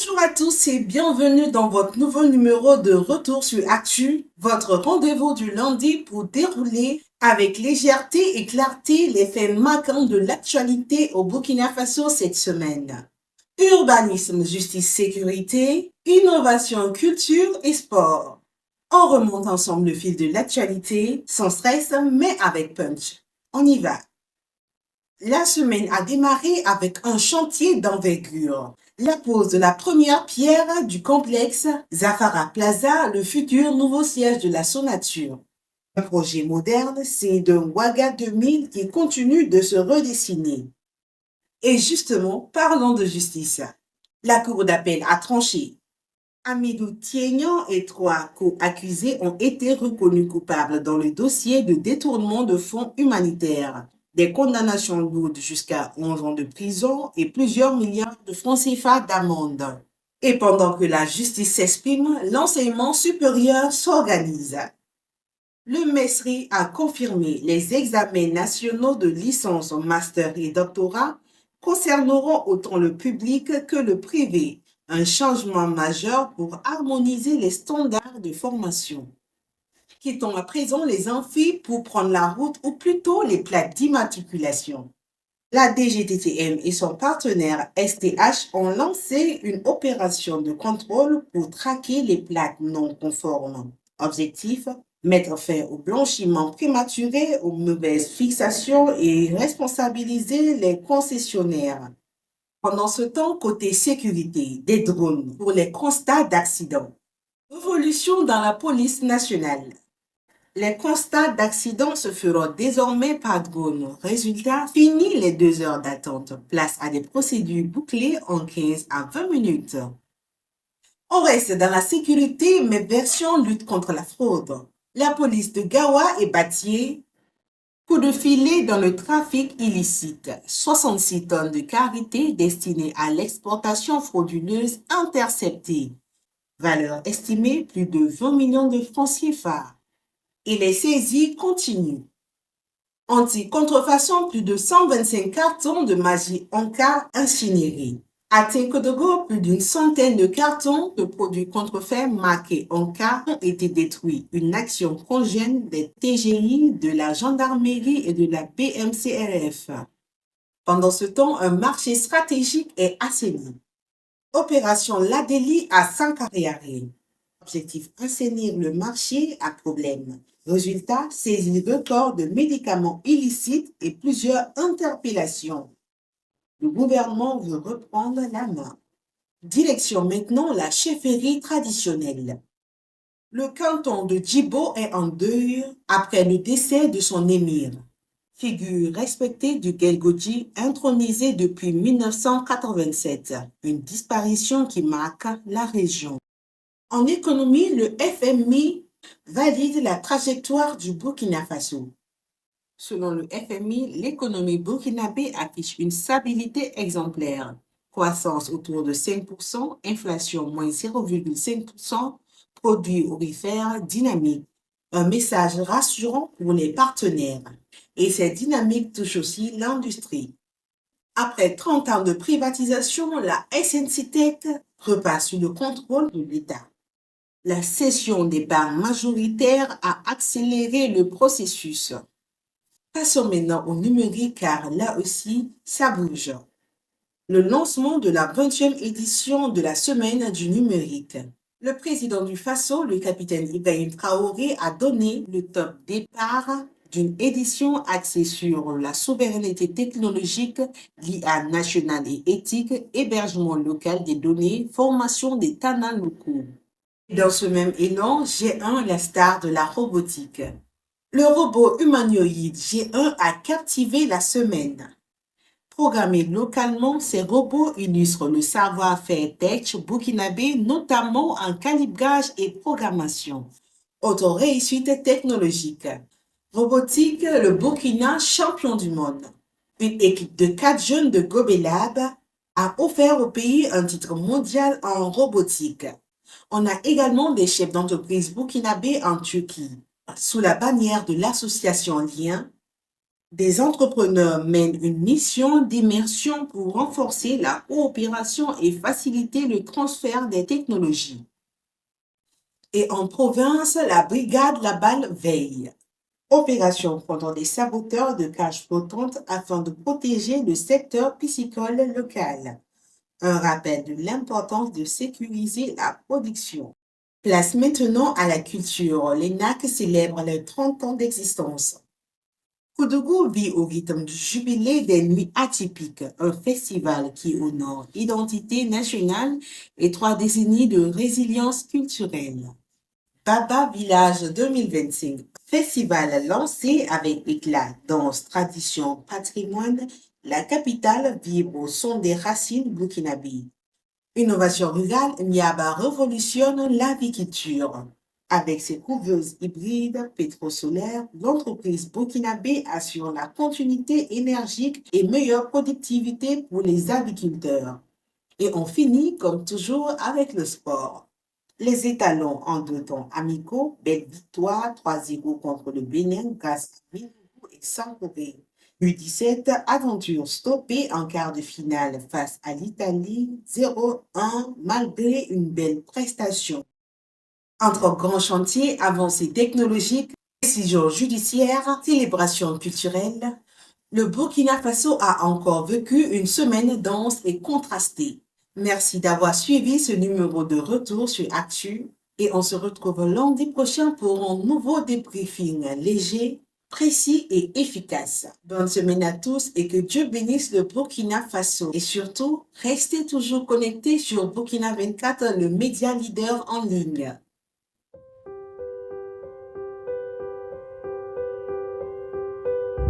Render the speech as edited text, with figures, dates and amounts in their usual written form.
Bonjour à tous et bienvenue dans votre nouveau numéro de Retour sur Actu, votre rendez-vous du lundi pour dérouler avec légèreté et clarté les faits marquants de l'actualité au Burkina Faso cette semaine. Urbanisme, justice, sécurité, innovation, culture et sport. On remonte ensemble le fil de l'actualité, sans stress mais avec punch. On y va. La semaine a démarré avec un chantier d'envergure. La pose de la première pierre du complexe Zafara Plaza, le futur nouveau siège de la Sonature. Un projet moderne, c'est de Ouaga 2000 qui continue de se redessiner. Et justement, parlons de justice. La Cour d'appel a tranché. Amidou Tiegnan et 3 co-accusés ont été reconnus coupables dans le dossier de détournement de fonds humanitaires. Des condamnations lourdes jusqu'à 11 ans de prison et plusieurs milliards de francs CFA d'amende. Et pendant que la justice s'exprime, l'enseignement supérieur s'organise. Le MESRI a confirmé les examens nationaux de licence, master et doctorat concerneront autant le public que le privé, un changement majeur pour harmoniser les standards de formation. Quittons à présent les amphis pour prendre la route ou plutôt les plaques d'immatriculation. La DGTTM et son partenaire STH ont lancé une opération de contrôle pour traquer les plaques non conformes. Objectif, mettre fin au blanchiment prématuré, aux mauvaises fixations et responsabiliser les concessionnaires. Pendant ce temps, côté sécurité, des drones pour les constats d'accidents. Évolution dans la police nationale. Les constats d'accidents se feront désormais par drone. Résultat, fini les 2 heures d'attente. Place à des procédures bouclées en 15 à 20 minutes. On reste dans la sécurité, mais version lutte contre la fraude. La police de Gawa et Batié. Coup de filet dans le trafic illicite. 66 tonnes de karité destinées à l'exportation frauduleuse interceptées. Valeur estimée plus de 20 millions de francs CFA. Et les saisies continuent. Anti-contrefaçon, plus de 125 cartons de magie Anka incinérés. À Tinkodogo, plus d'une centaine de cartons de produits contrefaits marqués Anka ont été détruits. Une action conjointe des TGI, de la gendarmerie et de la BMCRF. Pendant ce temps, un marché stratégique est assaini. Opération Ladeli à Sankaré. Objectif, assainir le marché à problème. Résultat, saisie record de médicaments illicites et plusieurs interpellations. Le gouvernement veut reprendre la main. Direction maintenant la chefferie traditionnelle. Le canton de Djibo est en deuil après le décès de son émir. Figure respectée du Gelgodji, intronisé depuis 1987. Une disparition qui marque la région. En économie, le FMI valide la trajectoire du Burkina Faso. Selon le FMI, l'économie burkinabé affiche une stabilité exemplaire. Croissance autour de 5%, inflation moins 0,5%, produits aurifères dynamiques. Un message rassurant pour les partenaires. Et ces dynamiques touchent aussi l'industrie. Après 30 ans de privatisation, la SNCTEC repasse sous le contrôle de l'État. La cession des parts majoritaires a accéléré le processus. Passons maintenant au numérique car là aussi, ça bouge. Le lancement de la 20e édition de la Semaine du numérique. Le président du Faso, le capitaine Ibrahim Traoré, a donné le top départ d'une édition axée sur la souveraineté technologique, l'IA nationale et éthique, hébergement local des données, formation des talents locaux. Dans ce même élan, G1 la star de la robotique. Le robot humanoïde G1 a captivé la semaine. Programmés localement, ces robots illustrent le savoir-faire tech burkinabé, notamment en calibrage et programmation. Autre réussite technologique. Robotique, le Burkina champion du monde. Une équipe de 4 jeunes de Gobelab a offert au pays un titre mondial en robotique. On a également des chefs d'entreprise burkinabés en Turquie. Sous la bannière de l'association Lien, Des entrepreneurs mènent une mission d'immersion pour renforcer la coopération et faciliter le transfert des technologies. Et en province, la brigade Laballe veille. Opération contre les saboteurs de cages flottantes afin de protéger le secteur piscicole local. Un rappel de l'importance de sécuriser la production. Place maintenant à la culture. L'ENAC célèbre les 30 ans d'existence. Koudougou vit au rythme du jubilé des Nuits atypiques, un festival qui honore l'identité nationale et 3 décennies de résilience culturelle. Baba Village 2025, festival lancé avec éclat, danse, tradition, patrimoine, la capitale vibre au son des racines burkinabées. Innovation rurale, Niaba révolutionne l'aviculture. Avec ses couveuses hybrides pétrosolaires, l'entreprise burkinabé assure la continuité énergique et meilleure productivité pour les aviculteurs. Et on finit comme toujours avec le sport. Les étalons en 2 temps amicaux, belle victoire 3-0 contre le Bénin grâce à Minougou et Sankoré. U17, aventure stoppée en quart de finale face à l'Italie 0-1 malgré une belle prestation. Entre grands chantiers, avancées technologiques, décisions judiciaires, célébrations culturelles, le Burkina Faso a encore vécu une semaine dense et contrastée. Merci d'avoir suivi ce numéro de retour sur Actu et on se retrouve lundi prochain pour un nouveau débriefing léger, précis et efficace. Bonne semaine à tous et que Dieu bénisse le Burkina Faso. Et surtout, restez toujours connectés sur Burkina 24, le média leader en ligne.